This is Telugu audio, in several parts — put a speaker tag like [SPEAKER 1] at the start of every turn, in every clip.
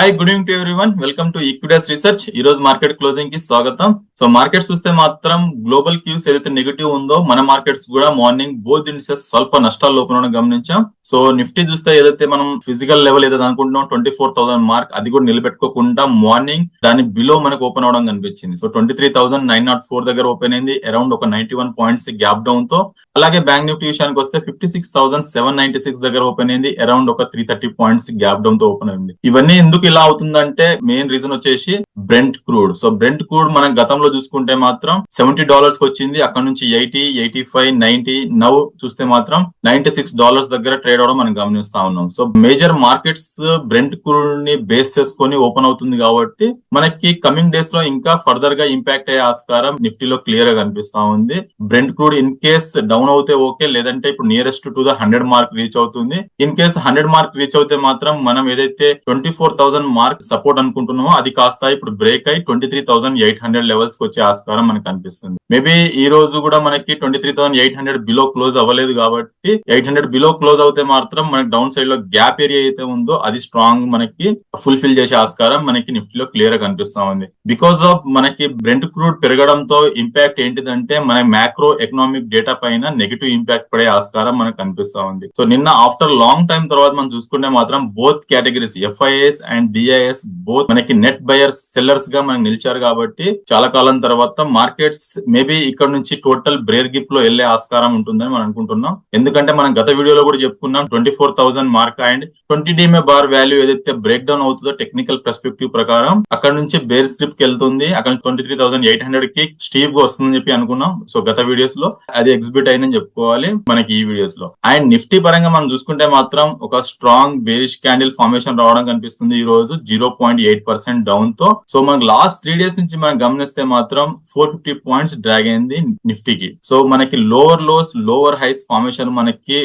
[SPEAKER 1] Hi, good evening to everyone. Welcome to equities research. ఈ రోజు మార్కెట్ క్లోజింగ్ కి స్వాగతం. సో మార్కెట్స్ చూస్తే మాత్రం గ్లోబల్ క్యూస్ ఏదైతే నెగిటివ్ ఉందో మన మార్కెట్స్ కూడా మార్నింగ్ బోత్ ఇండిసెస్ స్వల్ప నష్టాలు ఓపెన్ గమనించాం. సో నిఫ్టీ చూస్తే ఏదైతే మనం ఫిజికల్ లెవెల్ ఏదైతే అనుకుంటున్నాం 24,000 మార్క్, అది కూడా నిలబెట్టుకోకుండా మార్నింగ్ దాని బిలో మనకు ఓపెన్ అవడం కనిపించింది. సో 23,904 దగ్గర ఓపెన్ అయింది, అరౌండ్ ఒక 91 పాయింట్స్ గ్యాప్ డౌన్ తో. అలాగే బ్యాంక్ నిఫ్టీ విషయానికి వస్తే 56,796 దగ్గర ఓపెన్ అయింది, అరౌండ్ ఒక 330 పాయింట్స్ గ్యాప్ డౌన్ తో ఓపెన్ అయింది. ఇవన్నీ ఎందుకు ఇలా అవుతుందంటే మెయిన్ రీజన్ వచ్చేసి Brent crude. So Brent crude మనం గతంలో చూసుకుంటే మాత్రం $70 వచ్చింది, అక్కడ నుంచి 80, 85, 90, నౌ చూస్తే మాత్రం $96 దగ్గర ట్రేడ్ అవడం మనం గమనిస్తా ఉన్నాం. So major markets Brent crude ని బేస్ చేసుకొని ఓపెన్ అవుతుంది కాబట్టి మనకి కమింగ్ డేస్ లో ఇంకా ఫర్దర్ గా ఇంపాక్ట్ అయ్యే ఆస్కారం నిఫ్టీలో క్లియర్ గా కనిపిస్తా ఉంది. Brent crude in case down అవుతే ఓకే, లేదంటే ఇప్పుడు nearest to the 100 mark reach అవుతుంది. ఇన్ కేస్ 100 మార్క్ రీచ్ అవుతే మాత్రం మనం ఏదైతే 24,000 మార్క్ సపోర్ట్ అనుకుంటున్నామో అది కాస్త ఇప్పుడు బ్రేక్ అయి 23,800 లెవెల్స్ కి వచ్చే ఆస్కారం మనకు కనిపిస్తుంది. మేబీ ఈ రోజు కూడా మనకి 23,800 బిలో క్లోజ్ అవ్వలేదు కాబట్టి 800 బిలో క్లోజ్ అవుతే మాత్రం మనకి డౌన్ సైడ్ లో గ్యాప్ ఏరియా అయితే ఉందో అది స్ట్రాంగ్ మనకి ఫుల్ఫిల్ చేసే ఆస్కారం మనకి నిఫ్టీలో క్లియర్ గా కనిపిస్తా ఉంది. బికాస్ ఆఫ్ మనకి బ్రెంట్ క్రూడ్ పెరగడంతో ఇంపాక్ట్ ఏంటిదంటే మన మ్యాక్రో ఎకనామిక్ డేటా పైన నెగిటివ్ ఇంపాక్ట్ పడే ఆస్కారం మనకు కనిపిస్తా ఉంది. సో నిన్న ఆఫ్టర్ లాంగ్ టైం తర్వాత మనం చూసుకుంటే మాత్రం both categories FIIs and DIIs both మనకి నెట్ బయర్స్ సెల్లర్స్ గా మనకి నిలిచారు కాబట్టి చాలా కాలం తర్వాత మార్కెట్స్ మేబీ ఇక్కడ నుంచి టోటల్ బ్రేర్ గిప్ లో వెళ్లే ఆస్కారం ఉంటుందని మనం అనుకుంటున్నాం. ఎందుకంటే మనం గత వీడియోలో కూడా చెప్పుకున్నాం 24,000 mark and 20 DMA bar value ఏదైతే బ్రేక్ డౌన్ అవుతుందో టెక్నికల్ పర్స్పెక్టివ్ ప్రకారం అక్కడ నుంచి బేర్ స్ట్రిప్ కి వెళ్తుంది, అక్కడ 23,800 కి స్టీవ్ గా వస్తుందని చెప్పి అనుకున్నాం. సో గత వీడియోస్ లో అది ఎగ్జిబిట్ అయిందని చెప్పుకోవాలి మనకి ఈ వీడియోస్ లో. అండ్ నిఫ్టీ పరంగా మనం చూసుకుంటే మాత్రం ఒక స్ట్రాంగ్ బేరిష్ క్యాండిల్ ఫార్మేషన్ రావడం కనిపిస్తుంది ఈ రోజు 0.8% డౌన్ తో. సో మనకి లాస్ట్ 3 డేస్ నుంచి మనం గమనిస్తే మాత్రం 450 పాయింట్స్ డ్రాగ్ అయింది నిఫ్టీకి. సో మనకి lower lows lower highs formation మనకి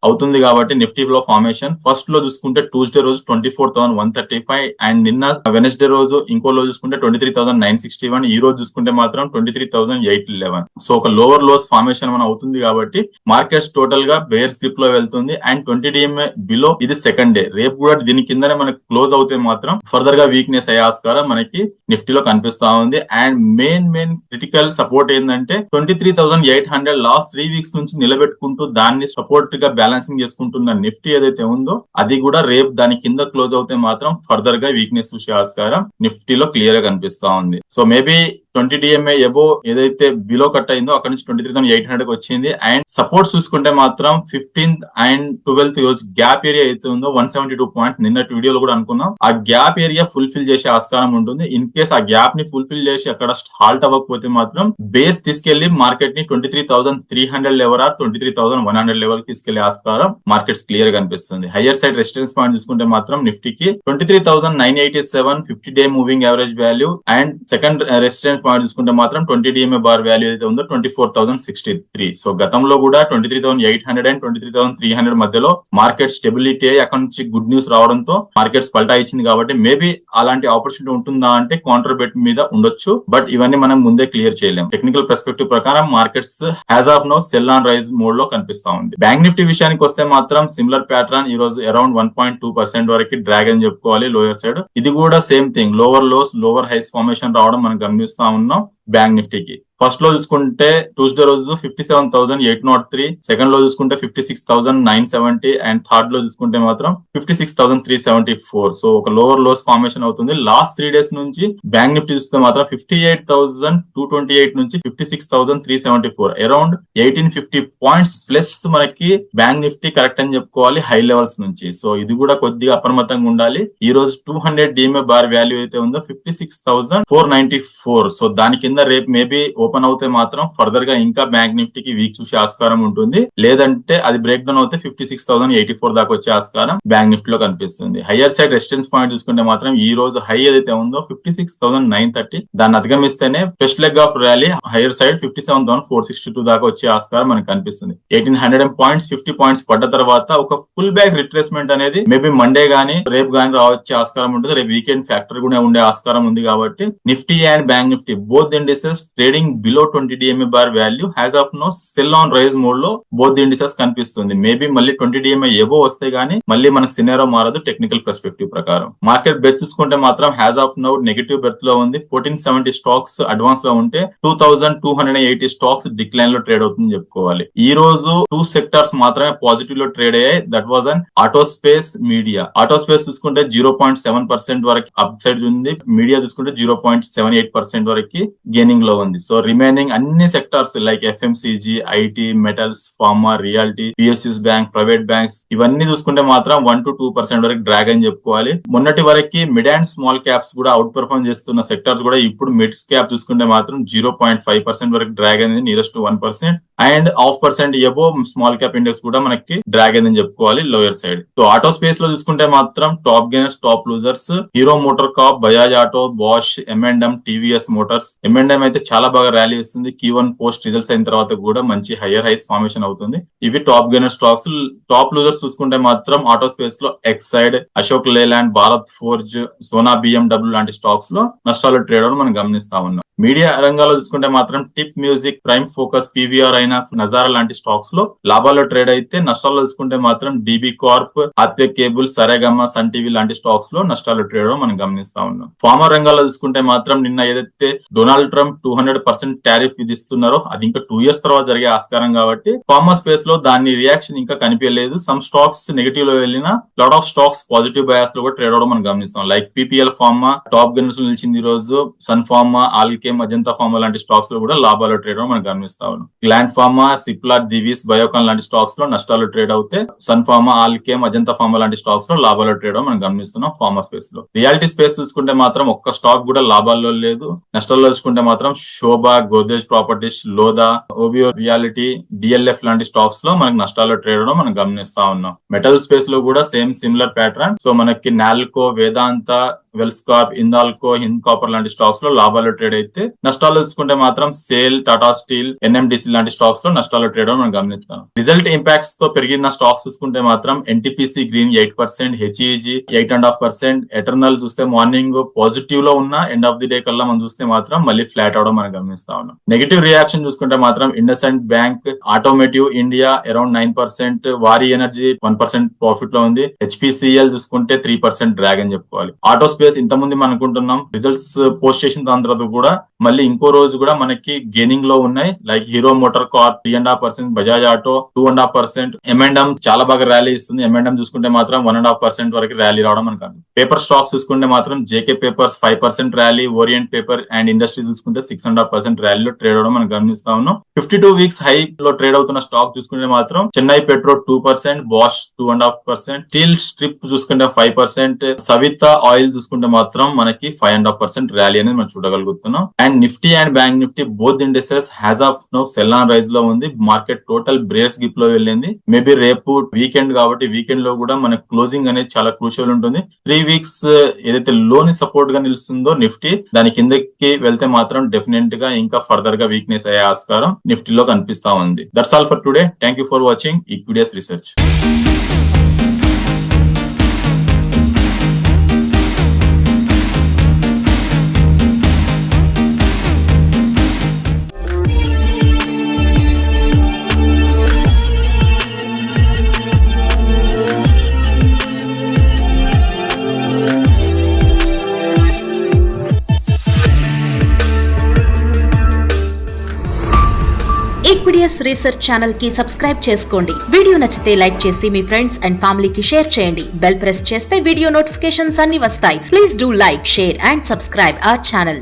[SPEAKER 1] అవుతుంది కాబట్టి నిఫ్టీలో ఫార్మేషన్ ఫస్ట్ లో చూసుకుంటే ట్యూస్డే రోజు 24,135 అండ్ నిన్న వెనస్డే రోజు ఇంకో రోజు చూసుకుంటే 23,961, ఈ రోజు చూసుకుంటే మాత్రం 23,811. సో ఒక లోవర్ లోస్ ఫార్మేషన్ మనం అవుతుంది కాబట్టి మార్కెట్స్ టోటల్ గా బేర్ స్లిప్ లో వెళ్తుంది. అండ్ 20 DMA బిలో ఇది సెకండ్ డే, రేపు కూడా దీని కిందనే మనకి క్లోజ్ అవుతే మాత్రం ఫర్దర్ గా వీక్నెస్ అయ్యే ఆస్కారం మనకి నిఫ్టీలో కనిపిస్తా ఉంది. అండ్ మెయిన్ క్రిటికల్ సపోర్ట్ ఏంటంటే 23,800 లాస్ట్ 3 వీక్స్ నుంచి నిలబెట్టుకుంటూ దాన్ని సపోర్ట్ గా బ్యాలెన్సింగ్ చేసుకుంటున్న నిఫ్టీ ఏదైతే ఉందో అది కూడా రేపు దాని కింద క్లోజ్ అవుతే మాత్రం ఫర్దర్ గా వీక్నెస్ చూసే ఆస్కారం నిఫ్టీలో క్లియర్ గా కనిపిస్తా ఉంది. సో మేబీ 20 DMA ఎబో ఏదైతే బిలో కట్ అయిందో అక్కడ నుంచి 23,800 కి వచ్చింది. అండ్ సపోర్ట్స్ చూసుకుంటే మాత్రం 15th అండ్ 12th రోజు గ్యాప్ ఏరియా అయితే ఉందో 172 పాయింట్ నిన్నటి వీడియోలో కూడా అనుకున్నాం ఆ గ్యాప్ ఏరియా ఫుల్ఫిల్ చేసే ఆస్కారం ఉంటుంది. ఇన్ కేస్ ఆ గ్యాప్ ని ఫుల్ఫిల్ చేసి అక్కడ హాల్ట్ అవ్వకపోతే మాత్రం బేస్ తీసుకెళ్లి మార్కెట్ ని 23,300 లెవెల్ ఆర్ 23,100 లెవెల్ తీసుకెళ్లే ఆస్కారం మార్కెట్స్ క్లియర్ గా కనిపిస్తుంది. హైయర్ సైడ్ రెసిస్టెన్స్ పాయింట్ చూసుకుంటే మాత్రం నిఫ్టీకి 23,987 50 day moving average value and second resistance point చూసుకుంటే మాత్రం 20 DMA బార్ వాల్యూ అయితే ఉందో 24,063. సో గతంలో కూడా 23,800 అండ్ 23,300 మధ్యలో మార్కెట్ స్టెబిలిటీ అయ్యి అక్కడ నుంచి గుడ్ న్యూస్ రావడంతో మార్కెట్స్ పల్టా ఇచ్చింది కాబట్టి మేబీ అలాంటి ఆపర్చునిటీ ఉంటుందా అంటే కౌంటర్ బెట్ మీద ఉండొచ్చు. బట్ ఇవన్నీ మనం ముందే క్లియర్ చేయలేం. టెక్నికల్ పర్స్పెక్టివ్ ప్రకారం markets as of no sell on rise mode లో కనిపిస్తా ఉంది. బ్యాంక్ నిఫ్టీ విషయానికి వస్తే మాత్రం సిమిలర్ ప్యాటర్న్ ఈ రోజు అరౌండ్ 1.2% వరకు డ్రాగ్ అని చెప్పుకోవాలి లోయర్ సైడ్. ఇది కూడా same thing lower lows lower highs formation రావడం మనం గమనిస్తా ఉన్నాం బ్యాంక్ నిఫ్టీకి. ఫస్ట్ లో చూసుకుంటే ట్యూస్డే రోజు 57,803, సెకండ్ లో చూసుకుంటే 56,970 అండ్ థర్డ్ లో చూసుకుంటే మాత్రం 56,374. సో ఒక లోవర్ లోస్ ఫార్మేషన్ అవుతుంది. లాస్ట్ 3 డేస్ నుంచి బ్యాంక్ నిఫ్టీ చూస్తే మాత్రం 58,228 నుంచి 56,374, అరౌండ్ 1850 పాయింట్స్ ప్లస్ మనకి బ్యాంక్ నిఫ్టీ కరెక్ట్ అని చెప్పుకోవాలి హై లెవెల్స్ నుంచి. సో ఇది కూడా కొద్దిగా అప్రమత్తంగా ఉండాలి. ఈ రోజు 200 DMA బార్ వాల్యూ అయితే ఉందో 56,494. సో దాని కింద రేపు మేబీ ఓపెన్ అవుతే మాత్రం ఫర్దర్ గా ఇంకా బ్యాంక్ నిఫ్టీకి వీక్ చూసే ఆస్కారం ఉంటుంది. లేదంటే అది బ్రేక్ డౌన్ అవుతే 56,084 దాకా వచ్చే ఆస్కారం బ్యాంక్ నిఫ్టీలో కనిపిస్తుంది. హైయర్ సైడ్ రెసిస్టెన్స్ పాయింట్ చూసుకుంటే మాత్రం ఈ రోజు హై ఏదైతే ఉందో 56,930, దాన్ని అధిగమిస్తేనే first leg of rally higher side 57,462 దాకా వచ్చే ఆస్కారం మనకు కనిపిస్తుంది. 1800 పాయింట్స్ 50 పాయింట్స్ పడ్డ తర్వాత ఒక ఫుల్ బ్యాక్ రిట్రేస్మెంట్ అనేది మేబీ మండే గానీ రేపు గానీ రావచ్చే ఆస్కారం ఉంటుంది. రేపు వీకెండ్ ఫ్యాక్టర్ కూడా ఉండే ఆస్కారం ఉంది కాబట్టి Nifty and bank Nifty both indices trading below 20 DMA bar value. As of now, sell on rise mode లో both the indices కనిపిస్తుంది. మేబీ మళ్ళీ 20 DMA ఏవో వస్తే గానీ మళ్ళీ మనకు సినారో మారదు టెక్నికల్ పర్స్పెక్టివ్ ప్రకారం. మార్కెట్ బెర్త్ చూసుకుంటే మాత్రం has of now negative berth లో ఉంది. 1470 స్టాక్స్ అడ్వాన్స్ లో ఉంటే 2280 స్టాక్స్ డిక్లైన్ లో ట్రేడ్ అవుతుందని చెప్పుకోవాలి. ఈ రోజు 2 సెక్టార్స్ మాత్రమే పాజిటివ్ లో ట్రేడ్ అయ్యాయి. That was an auto space, media. Auto space చూసుకుంటే 0.7% వరకు అప్ సైడ్ ఉంది. మీడియా చూసుకుంటే 0.78% వరకు గెయినింగ్ లో ఉంది. సో రిమైనింగ్ అన్ని sectors like FMCG, IT, metals, pharma, reality, PSUs bank, private banks ఇవన్నీ చూసుకుంటే మాత్రం 1 to 2% వరకు డ్రాగ్ అని చెప్పుకోవాలి. మొన్నటి వరకు మిడ్ అండ్ స్మాల్ క్యాప్స్ కూడా అవుట్ పర్ఫార్మ్ చేస్తున్న సెక్టార్స్ కూడా ఇప్పుడు మిడ్ క్యాప్ చూసుకుంటే మాత్రం 0.5% వరకు డ్రాగ్ అనేది nearest to 1%. And 0.5% above small cap index కూడా మనకి డ్రాగ్ అయిందని చెప్పుకోవాలి lower side. So auto space లో చూసుకుంటే మాత్రం top gainers, top losers Hero Motor Corp, Bajaj Auto, Bosch, M&M, TVS Motors. M&M అయితే చాలా బాగా ర్యాలీ ఇస్తుంది. Q1 పోస్ట్ రిజల్ట్స్ అయిన తర్వాత కూడా మంచి హైయర్ హైస్ ఫార్మేషన్ అవుతుంది. ఇవి top gainer stocks. Top losers చూసుకుంటే మాత్రం ఆటో స్పేస్ లో ఎక్సైడ్, అశోక్ లేలాండ్, భారత్ ఫోర్జ్, సోనా BMW లాంటి స్టాక్స్ లో నష్టాలు ట్రేడ్ అవడం మనం గమనిస్తా ఉన్నాం. మీడియా రంగాల్లో చూసుకుంటే మాత్రం tip music, prime focus, PVR, INOX, Nazara లాంటి స్టాక్స్ లో లాభాల్లో ట్రేడ్ అయితే నష్టాల్లో చూసుకుంటే మాత్రం DB కార్ప్, ఆత్య కేబుల్, సరేగమ, సన్ టీవీ లాంటి స్టాక్స్ లో నష్టాలు ట్రేడ్ మనం గమనిస్తా ఉన్నాం. ఫార్మా రంగాల్లో చూసుకుంటే మాత్రం నిన్న ఏదైతే డొనాల్డ్ ట్రంప్ 200% టారిఫ్ విధిస్తున్నారో అది ఇంకా 2 years తర్వాత జరిగే ఆస్కారం కాబట్టి ఫార్మా స్పేస్ లో దాని రియాక్షన్ ఇంకా కనిపించలేదు. సమ్ స్టాక్స్ నెగటివ్ లో వెళ్ళినా lot of stocks positive bias లో కూడా ట్రేడ్ అవడం మనం గమనిస్తాం. Like PPL pharma top gainers లో నిలిచింది ఈ రోజు. సన్ ఫార్మా, ఆల్కే, అజంతా ఫార్మా లాంటి స్టాక్స్ లో కూడా లాభాలు ట్రేడ్ మనం గమనిస్తా ఉన్నాం. గ్లాండ్ ఫార్మా, సిప్లా, దివీస్, బయోకాన్ లాంటి స్టాక్స్ లో నష్టాలు ట్రేడ్ అవుతే సన్ ఫార్మా, ఆల్కేమ్, అజంతా ఫార్మా లాంటి స్టాక్స్ లో లాభాలు ట్రేడ్ మనం గమనిస్తున్నాం ఫార్మా స్పేస్ లో. రియాలిటీ స్పేస్ చూసుకుంటే మాత్రం ఒక్క స్టాక్ కూడా లాభాల్లో లేదు. నష్టాల్లో చూసుకుంటే మాత్రం Sobha, Godrej properties, Lodha, Oberoi realty, DLF లాంటి స్టాక్స్ లో మనకి నష్టాల్లో ట్రేడ్ అవడం మనం గమనిస్తా ఉన్నాం. మెటల్ స్పేస్ లో కూడా సేమ్ సిమిలర్ ప్యాటర్న్. సో మనకి నాల్కో, వేదాంత, వెల్స్కార్ప్, హిందాల్కో, హింద్ కాపర్ లాంటి స్టాక్స్ లో లాభాలు ట్రేడ్ అయితే నష్టాలు చూసుకుంటే మాత్రం సేల్, టాటా స్టీల్, NMDC లాంటి స్టాక్స్ లో నష్టాలు ట్రేడ్ మనం గమనిస్తాం. రిజల్ట్ ఇంపాక్ట్స్ తో పెరిగిన స్టాక్స్ చూసుకుంటే మాత్రం NTPC గ్రీన్ 8%, HEG 8.5%, ఎటర్నల్ చూస్తే మార్నింగ్ పాజిటివ్ లో ఉన్న ఎండ్ ఆఫ్ ది డే కల్లా మనం చూస్తే మాత్రం మళ్ళీ ఫ్లాట్ అవడం మనం గమనిస్తా ఉన్నాం. నెగటివ్ రియాక్షన్ చూసుకుంటే మాత్రం IndusInd bank, automotive India around 9%, వారి ఎనర్జీ 1% ప్రాఫిట్ లో ఉంది. HPCL చూసుకుంటే 3% డ్రాగ్ అని చెప్పుకోవాలి. ఆటో స్పేస్ ఇంతకుముందు మనం అనుకుంటున్నాం రిజల్ట్స్ పోస్ట్ చేసిన దాని తర్వాత కూడా మళ్ళీ ఇంకో రోజు కూడా మనకి గెయినింగ్ లో ఉన్నాయి. Like hero Motor Corp 3.5%, Bajaj auto 2.5%, M&M చాలా బాగా ర్యాలీ ఇస్తుంది. M&M చూసుకుంటే మాత్రం 1.5% వరకు ర్యాలీ రావడం మనకు. పేపర్ స్టాక్స్ చూసుకుంటే మాత్రం JK papers 5% rally, orient paper and industry చూసుకుంటే 6.5% ర్యాలీలో ట్రేడ్ అవడం మనం గమనిస్తా ఉన్నాం. 52 weeks హై లో ట్రేడ్ అవుతున్న స్టాక్ చూసుకుంటే మాత్రం చెన్నై పెట్రో 2%, బాష్ 2.5%, స్టీల్ స్ట్రిప్ చూసుకుంటే 5%, సవితా ఆయిల్ చూసుకుంటే మాత్రం మనకి 5.5% ర్యాలీ అనేది మనం చూడగలుగుతున్నాం. And Nifty and bank Nifty both indexes has of no sell on rise లో ఉంది. మార్కెట్ టోటల్ బ్రేస్ గిప్ లో వెళ్ళింది. మేబీ రేపు వీకెండ్ కాబట్టి వీకెండ్ లో కూడా మన క్లోజింగ్ అనేది చాలా క్రూషియల్ ఉంటుంది. 3 weeks ఏదైతే లోని సపోర్ట్ గా నిలుస్తుందో నిఫ్టీ దాని కిందకి వెళ్తే మాత్రం డెఫినెట్ గా ఇంకా ఫర్దర్ గా వీక్నెస్ అయ్యే ఆస్కారం నిఫ్టీలో కనిపిస్తా ఉంది. That's all for today. Thank you for watching equities research.
[SPEAKER 2] Equities research channel కి సబ్స్క్రైబ్ చేసుకోండి. వీడియో నచ్చితే లైక్ చేసి మీ ఫ్రెండ్స్ అండ్ ఫ్యామిలీకి షేర్ చేయండి. బెల్ ప్రెస్ చేస్తే వీడియో నోటిఫికేషన్స్ అన్ని వస్తాయి. Please do like, share and subscribe our channel.